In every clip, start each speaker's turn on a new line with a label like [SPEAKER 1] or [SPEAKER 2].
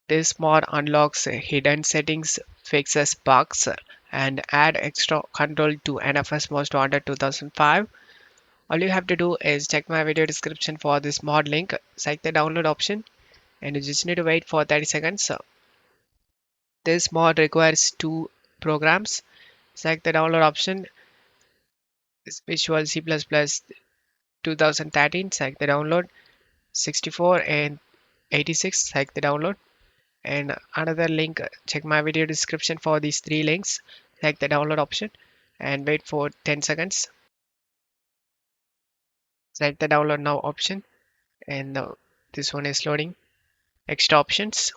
[SPEAKER 1] This mod unlocks hidden settings, fixes bugs, and add extra control to NFS Most Wanted 2005. All you have to do is check my video description for this mod link, select the download option, and you just need to wait for 30 seconds. This mod requires two programs. Select the download option, Visual C++ 2013, select the download, 64 and 86, select the download, and another link, check my video description for these three links, select the download option, and wait for 10 seconds. Select the download now option, and this one is loading. Extra options,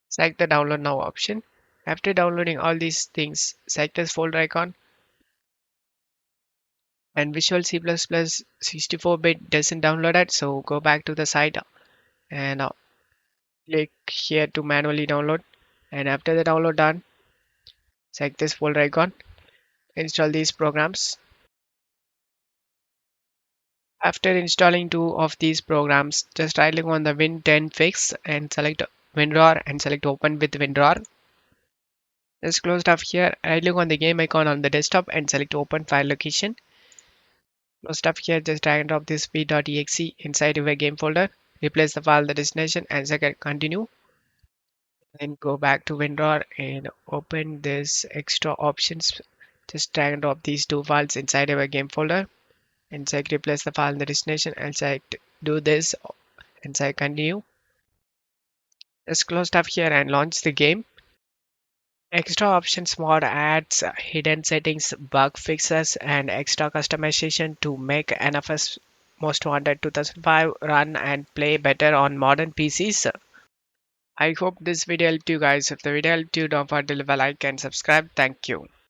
[SPEAKER 1] select the download now option. After downloading all these things, select this folder icon, and Visual C++ 64-bit doesn't download it, so go back to the site and click here to manually download. And after the download done, select this folder icon, install these programs. After installing two of these programs, just right click on the Win10 fix and select WinRAR and select open with WinRAR. Just close it up here, right click on the game icon on the desktop and select open file location. Close it up here, just drag and drop this v.exe inside your game folder. Replace the file the destination and select continue. Then go back to WinRAR and open this extra options. Just drag and drop these two files inside your game folder and select replace the file in the destination and select do this and select continue. Just close stuff here and launch the game. Extra options mod adds hidden settings, bug fixes, and extra customization to make NFS Most Wanted 2005 run and play better on modern PCs. I hope this video helped you guys. If the video helped you, don't forget to leave a like and subscribe. Thank you.